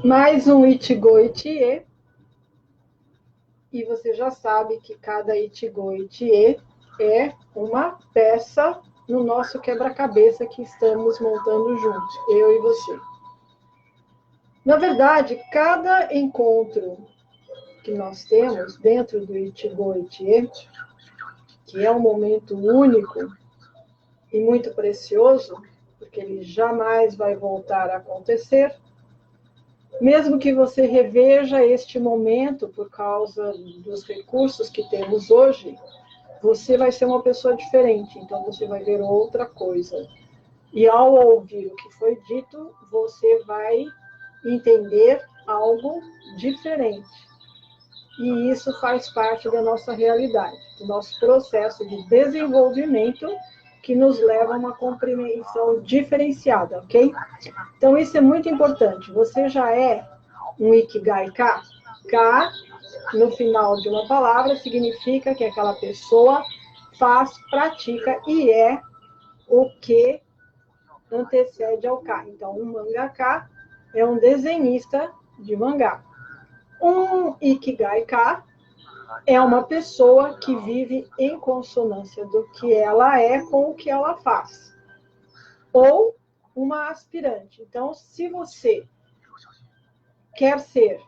Mais um Itigo Itie, e você já sabe que cada Itigo Itie é uma peça no nosso quebra-cabeça que estamos montando juntos, eu e você. Na verdade, cada encontro que nós temos dentro do Itigo Itie, que é um momento único e muito precioso, porque ele jamais vai voltar a acontecer, mesmo que você reveja este momento por causa dos recursos que temos hoje, você vai ser uma pessoa diferente, então você vai ver outra coisa. E ao ouvir o que foi dito, você vai entender algo diferente. E isso faz parte da nossa realidade, do nosso processo de desenvolvimento que nos leva a uma compreensão diferenciada, ok? Então, isso é muito importante. Você já é um Ikigai Ka? Ka, no final de uma palavra, significa que aquela pessoa faz, pratica e é o que antecede ao Ka. Então, um mangaka é um desenhista de mangá. Um Ikigai Ka é uma pessoa que vive em consonância do que ela é com o que ela faz. Ou uma aspirante. Então, se você quer ser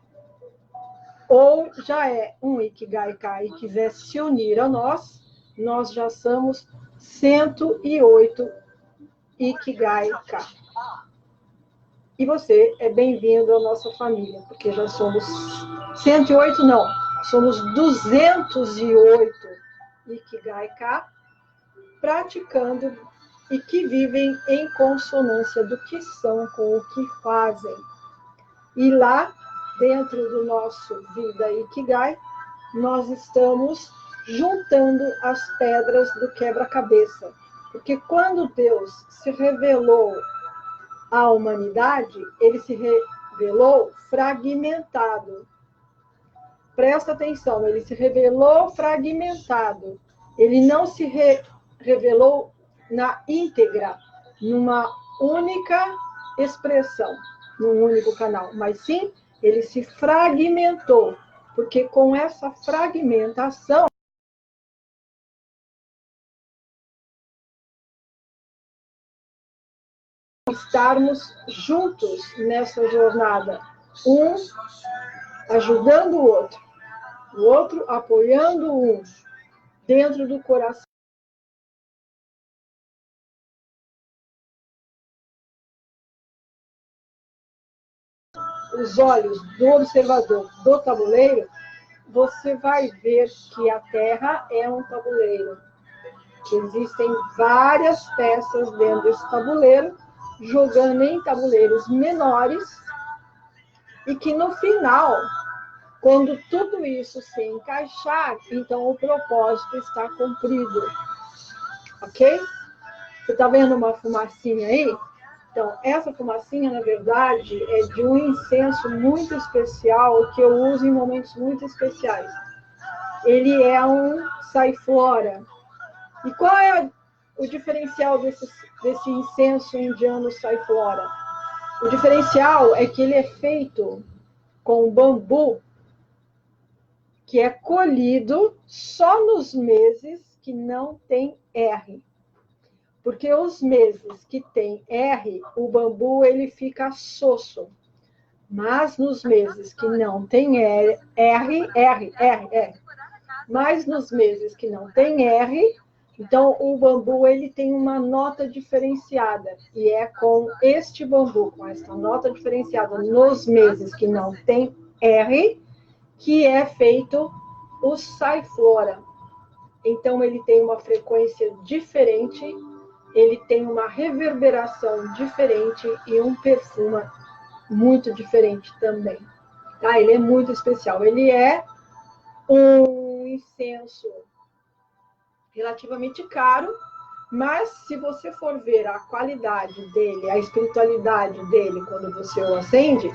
ou já é um Ikigai-ka e quiser se unir a nós, nós já somos 108 Ikigai-ka. E você é bem-vindo à nossa família, porque já somos 108, não, somos 208 Ikigai-ka praticando e que vivem em consonância do que são com o que fazem. E lá, dentro do nosso Vida Ikigai, nós estamos juntando as pedras do quebra-cabeça. Porque quando Deus se revelou à humanidade, ele se revelou fragmentado. Presta atenção, ele se revelou fragmentado. Ele não se revelou na íntegra, numa única expressão, num único canal, mas sim, ele se fragmentou, porque com essa fragmentação, estarmos juntos nessa jornada, um ajudando o outro apoiando um, dentro do coração. Os olhos do observador do tabuleiro, você vai ver que a Terra é um tabuleiro, que existem várias peças dentro desse tabuleiro, jogando em tabuleiros menores, e que no final, quando tudo isso se encaixar, então o propósito está cumprido. Ok? Você está vendo uma fumacinha aí? Então, essa fumacinha, na verdade, é de um incenso muito especial que eu uso em momentos muito especiais. Ele é um saiflora. E qual é o diferencial desse incenso indiano saiflora? O diferencial é que ele é feito com bambu que é colhido só nos meses que não tem R. Porque os meses que tem R, o bambu ele fica sosso. Mas nos meses que não tem R. Mas nos meses que não tem R, então o bambu ele tem uma nota diferenciada. E é com este bambu, com essa nota diferenciada nos meses que não tem R, que é feito o saiflora. Então ele tem uma frequência diferente, ele tem uma reverberação diferente e um perfume muito diferente também. Tá? Ele é muito especial. Ele é um incenso relativamente caro, mas se você for ver a qualidade dele, a espiritualidade dele quando você o acende,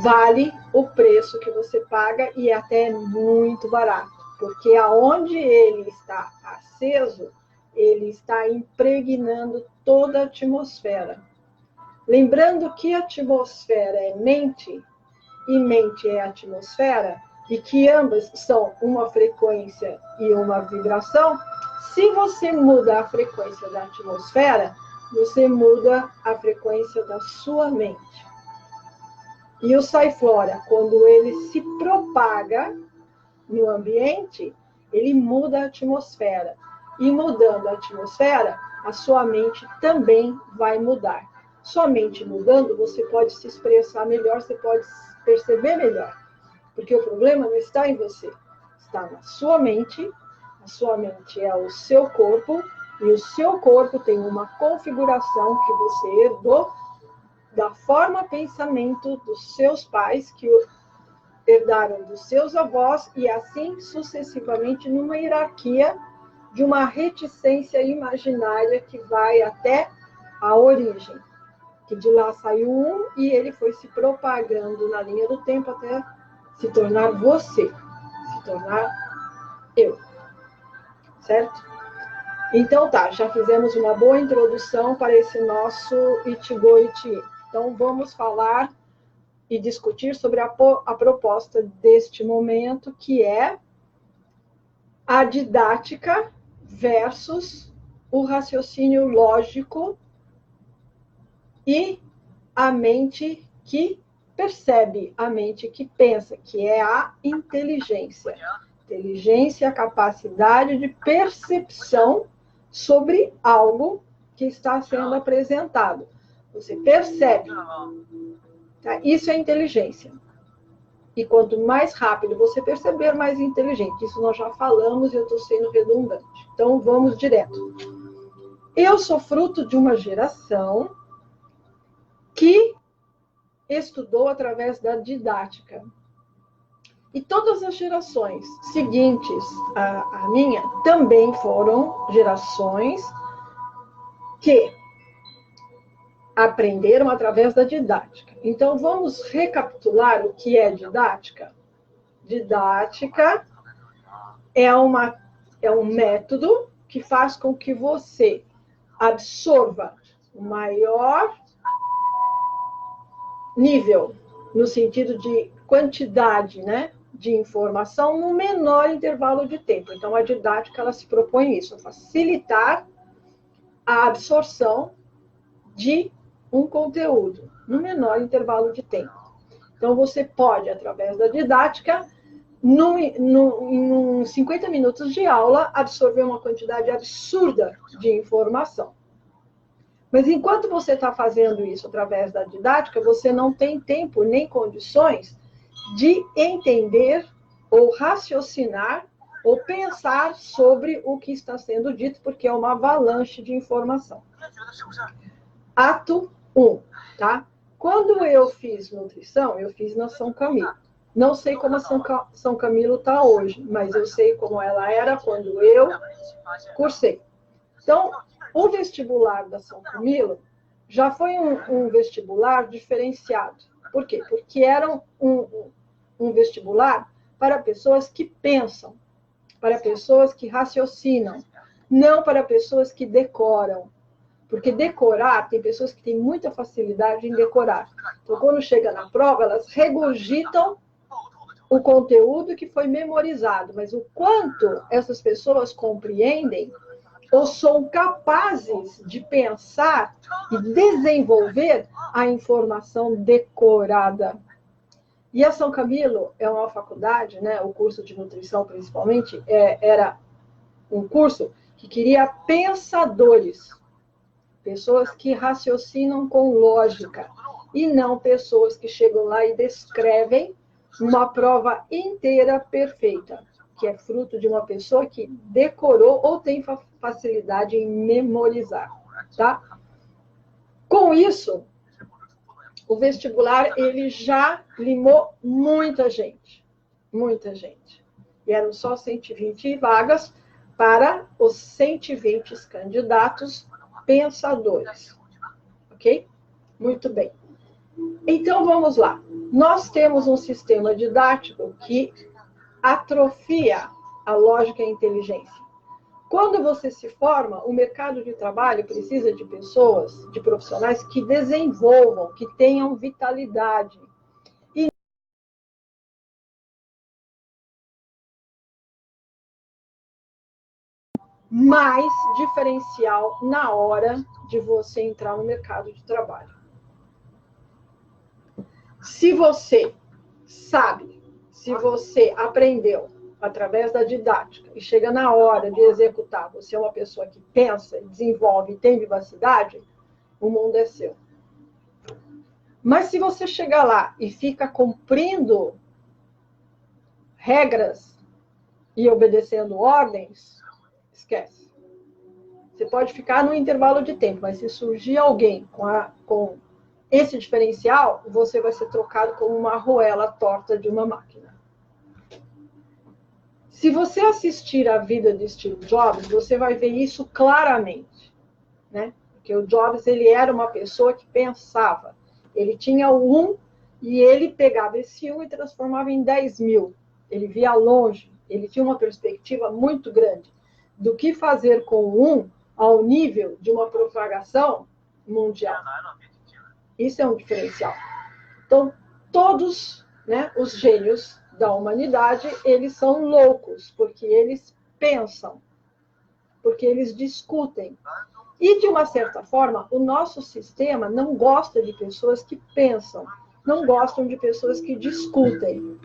vale o preço que você paga e é até muito barato, porque aonde ele está aceso, ele está impregnando toda a atmosfera. Lembrando que atmosfera é mente e mente é atmosfera, e que ambas são uma frequência e uma vibração, se você muda a frequência da atmosfera, você muda a frequência da sua mente. E o Sai-Flora, quando ele se propaga no ambiente, ele muda a atmosfera. E mudando a atmosfera, a sua mente também vai mudar. Sua mente mudando, você pode se expressar melhor, você pode perceber melhor. Porque o problema não está em você, está na sua mente. A sua mente é o seu corpo, e o seu corpo tem uma configuração que você herdou da forma pensamento dos seus pais, que herdaram dos seus avós, e assim sucessivamente numa hierarquia de uma reticência imaginária que vai até a origem. Que de lá saiu um e ele foi se propagando na linha do tempo até se tornar você, se tornar eu. Certo? Então tá, já fizemos uma boa introdução para esse nosso Ichigo Ichie. Então vamos falar e discutir sobre a proposta deste momento, que é a didática versus o raciocínio lógico e a mente que percebe, a mente que pensa, que é a inteligência. Inteligência é a capacidade de percepção sobre algo que está sendo apresentado. Você percebe. Tá? Isso é inteligência. E quanto mais rápido você perceber, mais inteligente. Isso nós já falamos e eu estou sendo redundante. Então, vamos direto. Eu sou fruto de uma geração que estudou através da didática. E todas as gerações seguintes à minha também foram gerações que aprenderam através da didática. Então, vamos recapitular o que é didática? Didática é um método que faz com que você absorva o maior nível, no sentido de quantidade, né, de informação no menor intervalo de tempo. Então, a didática ela se propõe isso, a facilitar a absorção de um conteúdo no menor intervalo de tempo. Então, você pode, através da didática, em 50 minutos de aula, absorver uma quantidade absurda de informação. Mas enquanto você está fazendo isso através da didática, você não tem tempo nem condições de entender ou raciocinar ou pensar sobre o que está sendo dito, porque é uma avalanche de informação. Ato 1, tá? Quando eu fiz nutrição, eu fiz na São Camilo. Não sei como a São Camilo está hoje, mas eu sei como ela era quando eu cursei. Então, o vestibular da São Camilo já foi um vestibular diferenciado. Por quê? Porque era um vestibular para pessoas que pensam, para pessoas que raciocinam, não para pessoas que decoram. Porque decorar, tem pessoas que têm muita facilidade em decorar. Então, quando chega na prova, elas regurgitam o conteúdo que foi memorizado. Mas o quanto essas pessoas compreendem ou são capazes de pensar e desenvolver a informação decorada. E a São Camilo é uma faculdade, né, o curso de nutrição principalmente, era um curso que queria pensadores, pessoas que raciocinam com lógica, e não pessoas que chegam lá e descrevem uma prova inteira perfeita, que é fruto de uma pessoa que decorou ou tem facilidade em memorizar, tá? Com isso, o vestibular, ele já limou muita gente. E eram só 120 vagas para os 120 candidatos pensadores. Ok? Muito bem. Então, vamos lá. Nós temos um sistema didático que atrofia a lógica e a inteligência. Quando você se forma, o mercado de trabalho precisa de pessoas, de profissionais que desenvolvam, que tenham vitalidade. E mais diferencial na hora de você entrar no mercado de trabalho. Se você sabe, se você aprendeu através da didática e chega na hora de executar, você é uma pessoa que pensa, desenvolve e tem vivacidade, o mundo é seu. Mas se você chegar lá e fica cumprindo regras e obedecendo ordens, esquece. Você pode ficar no intervalo de tempo, mas se surgir alguém com esse diferencial, você vai ser trocado como uma arruela torta de uma máquina. Se você assistir a vida de Steve Jobs, você vai ver isso claramente, né? Porque o Jobs, ele era uma pessoa que pensava. Ele tinha o 1 e ele pegava esse 1 e transformava em 10.000. Ele via longe, ele tinha uma perspectiva muito grande do que fazer com o 1 ao nível de uma propagação mundial. Isso é um diferencial. Então, todos, né, os gênios da humanidade, eles são loucos, porque eles pensam, porque eles discutem. E, de uma certa forma, o nosso sistema não gosta de pessoas que pensam, não gostam de pessoas que discutem.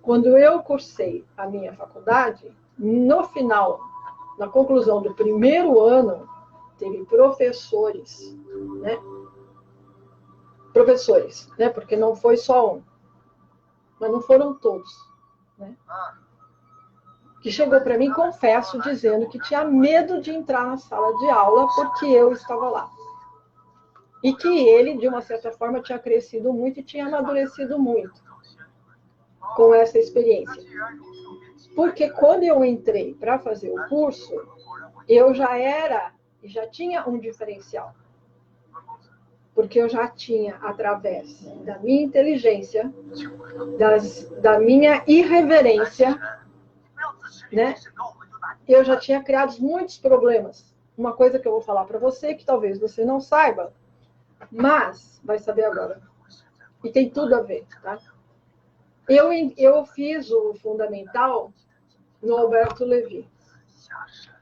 Quando eu cursei a minha faculdade, no final, na conclusão do primeiro ano, teve professores, né? Porque não foi só um, mas não foram todos, né? Que chegou para mim, confesso, dizendo que tinha medo de entrar na sala de aula porque eu estava lá. E que ele, de uma certa forma, tinha crescido muito e tinha amadurecido muito com essa experiência. Porque quando eu entrei para fazer o curso, eu já tinha um diferencial. Porque eu já tinha, através da minha inteligência, da minha irreverência, né? Eu já tinha criado muitos problemas. Uma coisa que eu vou falar para você, que talvez você não saiba, mas vai saber agora. E tem tudo a ver, tá? Eu fiz o fundamental no Alberto Levi.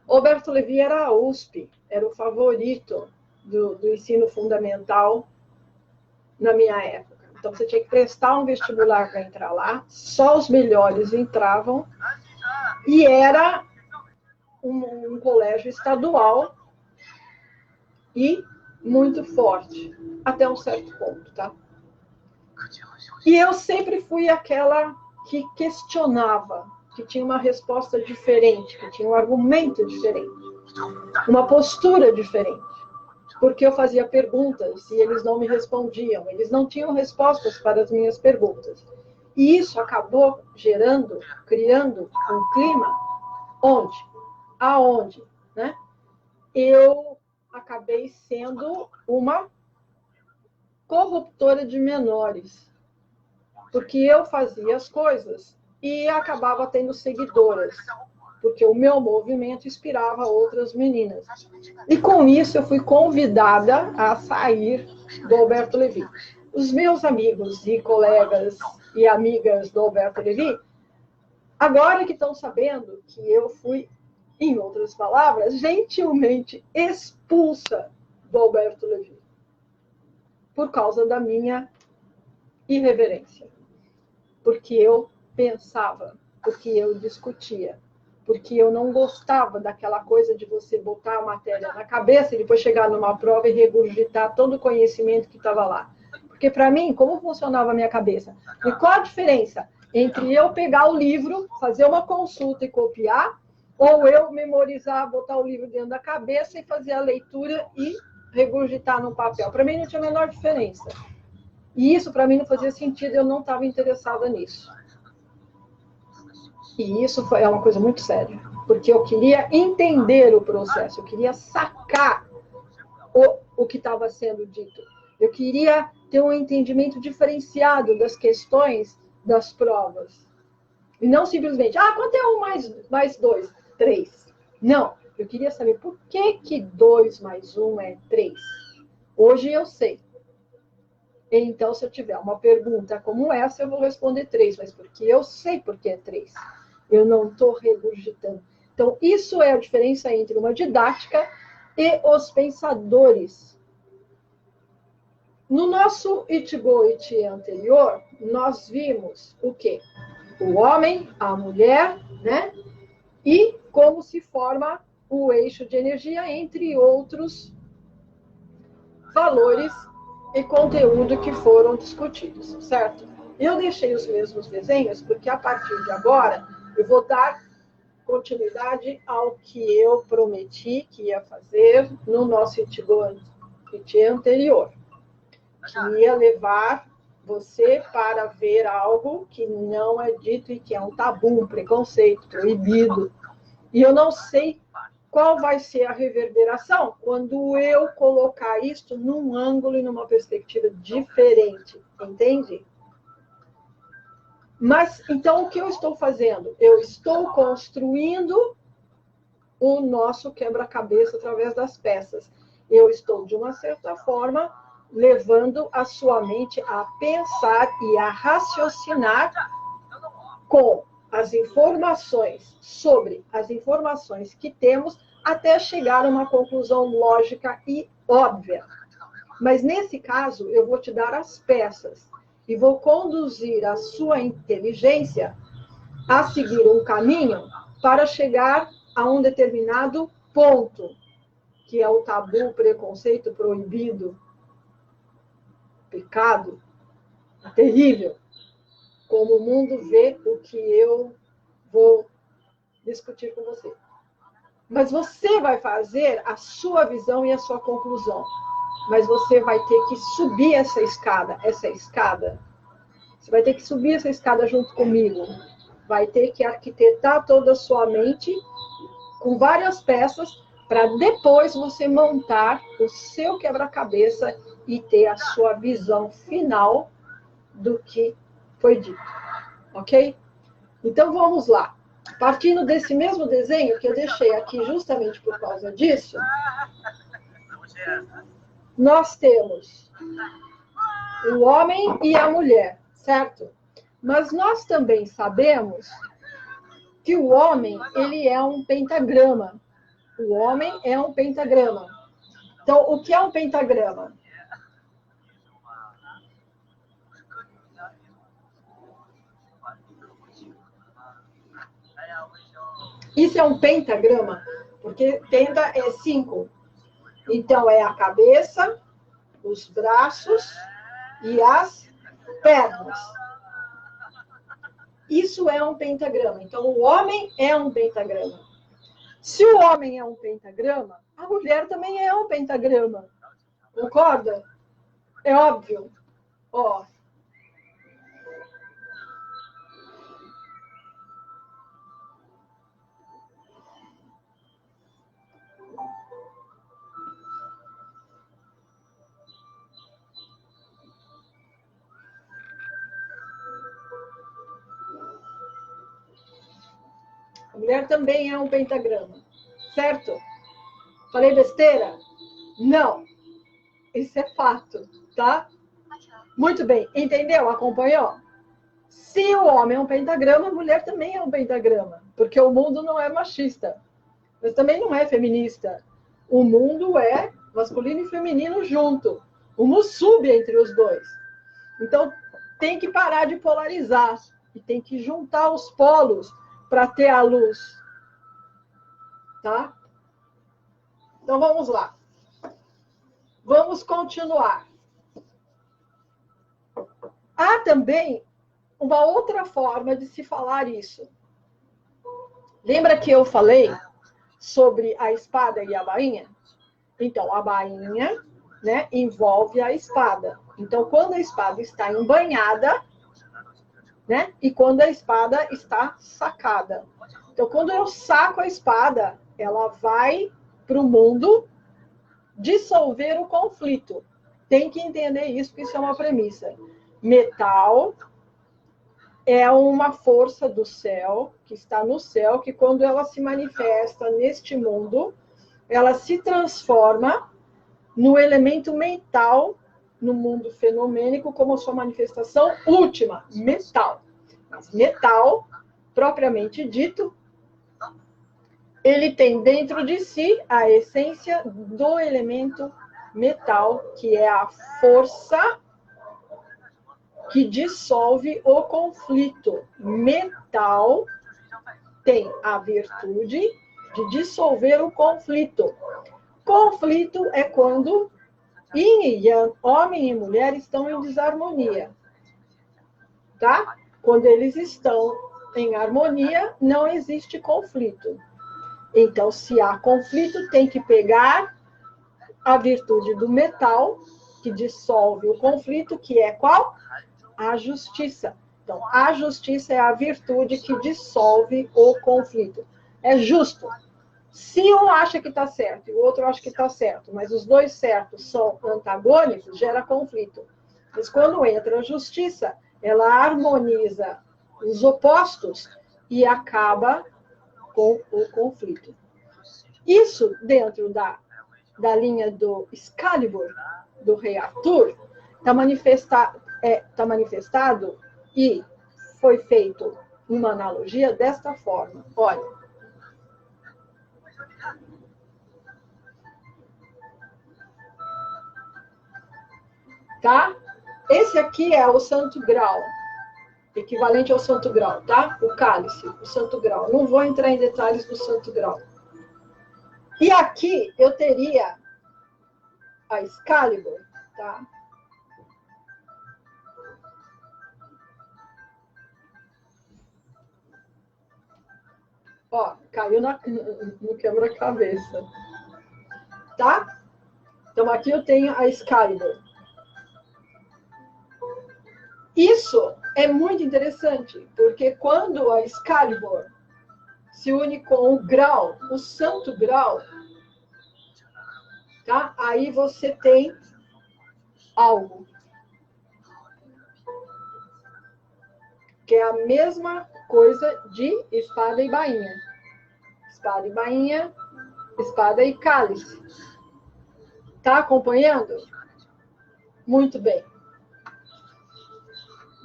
Alberto Levi era a USP, era o favorito do ensino fundamental na minha época. Então, você tinha que prestar um vestibular para entrar lá, só os melhores entravam, e era um colégio estadual e muito forte, até um certo ponto, tá? E eu sempre fui aquela que questionava, que tinha uma resposta diferente, que tinha um argumento diferente, uma postura diferente. Porque eu fazia perguntas e eles não me respondiam, eles não tinham respostas para as minhas perguntas. E isso acabou criando um clima aonde, né? Eu acabei sendo uma corruptora de menores. Porque eu fazia as coisas e acabava tendo seguidoras. Porque o meu movimento inspirava outras meninas. E com isso eu fui convidada a sair do Alberto Levi. Os meus amigos e colegas e amigas do Alberto Levi, agora que estão sabendo que eu fui, em outras palavras, gentilmente expulsa do Alberto Levi. Por causa da minha irreverência. Porque eu pensava, porque eu discutia, porque eu não gostava daquela coisa de você botar a matéria na cabeça e depois chegar numa prova e regurgitar todo o conhecimento que estava lá. Porque, para mim, como funcionava a minha cabeça? E qual a diferença entre eu pegar o livro, fazer uma consulta e copiar, ou eu memorizar, botar o livro dentro da cabeça e fazer a leitura e regurgitar no papel? Para mim, não tinha a menor diferença. E isso, para mim, não fazia sentido, eu não estava interessada nisso. E isso é uma coisa muito séria, porque eu queria entender o processo, eu queria sacar o que estava sendo dito. Eu queria ter um entendimento diferenciado das questões das provas. E não simplesmente, quanto é 1 mais 2? 3. Não, eu queria saber por que 2 mais 1 é 3. Hoje eu sei. Então, se eu tiver uma pergunta como essa, eu vou responder 3, mas porque eu sei porque é 3. Eu não estou regurgitando. Então, isso é a diferença entre uma didática e os pensadores. No nosso Itigo Itie anterior, nós vimos o quê? O homem, a mulher, né? E como se forma o eixo de energia, entre outros valores e conteúdo que foram discutidos, certo? Eu deixei os mesmos desenhos porque a partir de agora eu vou dar continuidade ao que eu prometi que ia fazer no nosso Itigo anterior, que ia levar você para ver algo que não é dito e que é um tabu, um preconceito, proibido. E eu não sei qual vai ser a reverberação quando eu colocar isto num ângulo e numa perspectiva diferente, entende? Mas, então, o que eu estou fazendo? Eu estou construindo o nosso quebra-cabeça através das peças. Eu estou, de uma certa forma, levando a sua mente a pensar e a raciocinar com as informações, sobre as informações que temos, até chegar a uma conclusão lógica e óbvia. Mas, nesse caso, eu vou te dar as peças e vou conduzir a sua inteligência a seguir um caminho para chegar a um determinado ponto, que é o tabu, preconceito, proibido, pecado, terrível. Como o mundo vê o que eu vou discutir com você. Mas você vai fazer a sua visão e a sua conclusão. Mas você vai ter que subir essa escada. Você vai ter que subir essa escada junto comigo. Vai ter que arquitetar toda a sua mente com várias peças para depois você montar o seu quebra-cabeça e ter a sua visão final do que foi dito. Ok? Então, vamos lá. Partindo desse mesmo desenho que eu deixei aqui justamente por causa disso, nós temos o homem e a mulher, certo? Mas nós também sabemos que o homem, ele é um pentagrama. O homem é um pentagrama. Então, o que é um pentagrama? Isso é um pentagrama, porque penta é 5. Então, é a cabeça, os braços e as pernas. Isso é um pentagrama. Então, o homem é um pentagrama. Se o homem é um pentagrama, a mulher também é um pentagrama. Concorda? É óbvio. Ó. A mulher também é um pentagrama. Certo? Falei besteira? Não. Isso é fato, tá? Muito bem. Entendeu? Acompanhou? Se o homem é um pentagrama, a mulher também é um pentagrama. Porque o mundo não é machista. Mas também não é feminista. O mundo é masculino e feminino junto. O mussube entre os dois. Então, tem que parar de polarizar. E tem que juntar os polos para ter a luz. Tá? Então, vamos lá. Vamos continuar. Há também uma outra forma de se falar isso. Lembra que eu falei sobre a espada e a bainha? Então, a bainha, né, envolve a espada. Então, quando a espada está embanhada, né, e quando a espada está sacada. Então, quando eu saco a espada, ela vai para o mundo dissolver o conflito. Tem que entender isso, porque isso é uma premissa. Metal é uma força do céu, que está no céu, que quando ela se manifesta neste mundo, ela se transforma no elemento mental, no mundo fenomênico, como sua manifestação última, metal. Mas metal, propriamente dito, ele tem dentro de si a essência do elemento metal, que é a força que dissolve o conflito. Metal tem a virtude de dissolver o conflito. Conflito é quando yin e yang, homem e mulher, estão em desarmonia. Tá? Quando eles estão em harmonia, não existe conflito. Então, se há conflito, tem que pegar a virtude do metal, que dissolve o conflito, que é qual? A justiça. Então, a justiça é a virtude que dissolve o conflito. É justo. Se um acha que está certo e o outro acha que está certo, mas os dois certos são antagônicos, gera conflito. Mas quando entra a justiça, ela harmoniza os opostos e acaba com o conflito. Isso dentro da linha do Excalibur, do rei Arthur, está manifestado e foi feito uma analogia desta forma. Olha. Tá? Esse aqui é o Santo Grau, equivalente ao Santo Grau, tá? O cálice, o Santo Grau. Não vou entrar em detalhes do Santo Grau. E aqui eu teria a Excalibur, tá? Ó, caiu no quebra-cabeça. Tá? Então aqui eu tenho a Excalibur. Isso é muito interessante, porque quando a Excalibur se une com o grau, o Santo Grau, tá? Aí você tem algo que é a mesma coisa de espada e bainha. Espada e bainha, espada e cálice. Tá acompanhando? Muito bem.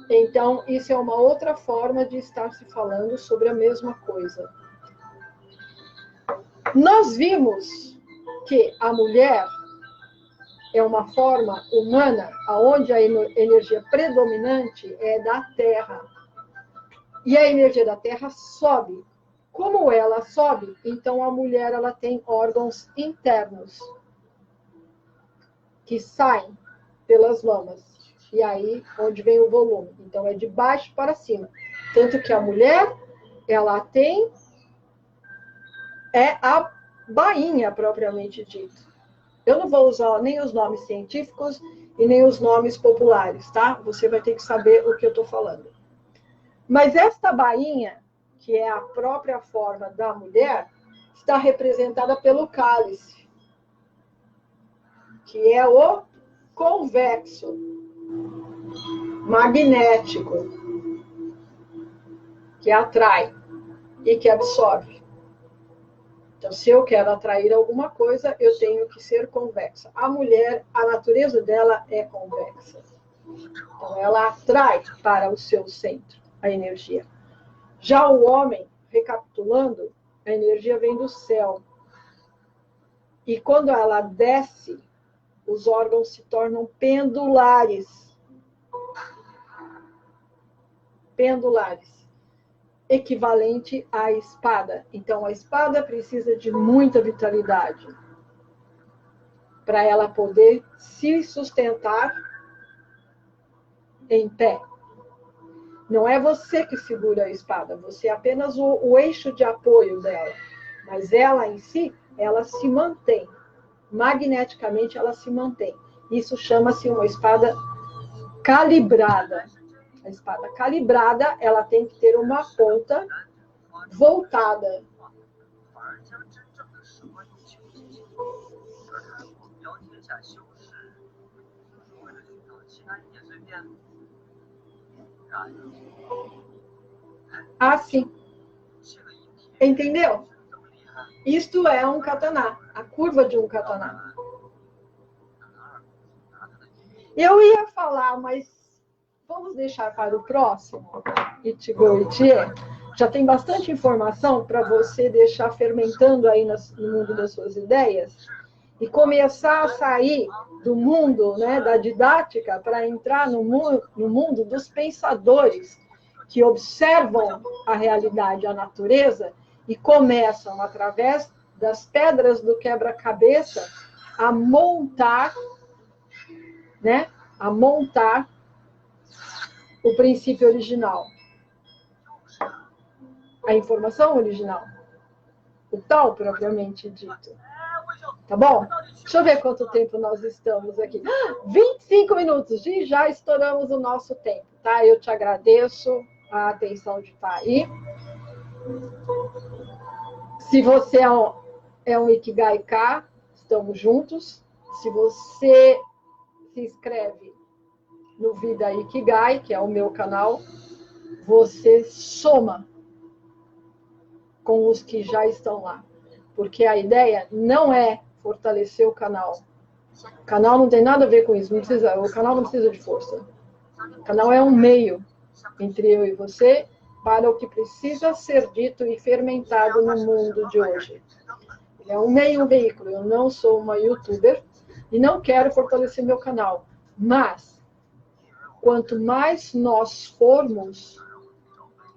Então, isso é uma outra forma de estar se falando sobre a mesma coisa. Nós vimos que a mulher é uma forma humana, onde a energia predominante é da Terra. E a energia da Terra sobe. Como ela sobe, então a mulher ela tem órgãos internos que saem pelas mamas. E aí, onde vem o volume. Então, é de baixo para cima. Tanto que a mulher, ela tem a bainha, propriamente dito. Eu não vou usar nem os nomes científicos e nem os nomes populares, tá? Você vai ter que saber o que eu estou falando. Mas esta bainha, que é a própria forma da mulher, está representada pelo cálice, que é o convexo, magnético, que atrai e que absorve. Então, se eu quero atrair alguma coisa, eu tenho que ser convexa. A mulher, a natureza dela é convexa. Então, ela atrai para o seu centro a energia. Já o homem, recapitulando, a energia vem do céu. E quando ela desce, os órgãos se tornam pendulares. Pendulares. Equivalente à espada. Então, a espada precisa de muita vitalidade para ela poder se sustentar em pé. Não é você que segura a espada, você é apenas o eixo de apoio dela. Mas ela em si, ela se mantém. Magneticamente, ela se mantém. Isso chama-se uma espada calibrada. A espada calibrada, ela tem que ter uma ponta voltada. Assim. Entendeu? Isto é um kataná, a curva de um kataná. Eu ia falar, mas vamos deixar para o próximo, Ichigo Ichie. Já tem bastante informação para você deixar fermentando aí no mundo das suas ideias e começar a sair do mundo, né, da didática para entrar no mundo dos pensadores que observam a realidade, a natureza e começam, através das pedras do quebra-cabeça, a montar, né, a montar o princípio original, a informação original, o tal propriamente dito. Tá bom? Deixa eu ver quanto tempo nós estamos aqui. 25 minutos e já estouramos o nosso tempo, tá? Eu te agradeço a atenção de estar aí. Se você é um Ikigai-K, estamos juntos. Se você se inscreve no Vida Ikigai, que é o meu canal, você soma com os que já estão lá. Porque a ideia não é fortalecer o canal. O canal não tem nada a ver com isso. O canal não precisa de força. O canal é um meio entre eu e você para o que precisa ser dito e fermentado no mundo de hoje. Ele é um meio, um veículo. Eu não sou uma youtuber e não quero fortalecer meu canal. Mas, quanto mais nós formos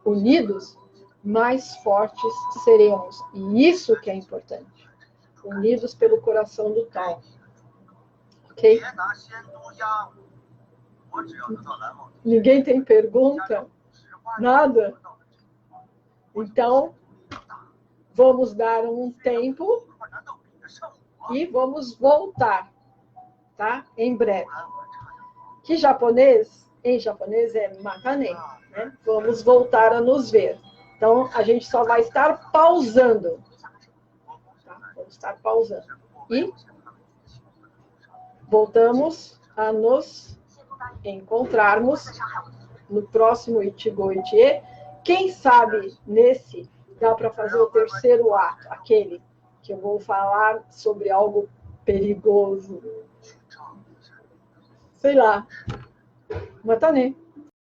unidos, mais fortes seremos. E isso que é importante. Unidos pelo coração do tal. Ok? Ninguém tem pergunta? Nada? Então, vamos dar um tempo e vamos voltar, tá? Em breve. Que em japonês é matane, né? Vamos voltar a nos ver. Então, a gente só vai estar pausando. Tá? Vamos estar pausando. E voltamos a nos encontrarmos no próximo Ichigo Ichie. Quem sabe nesse dá para fazer o terceiro ato, aquele que eu vou falar sobre algo perigoso. Sei lá. Matane.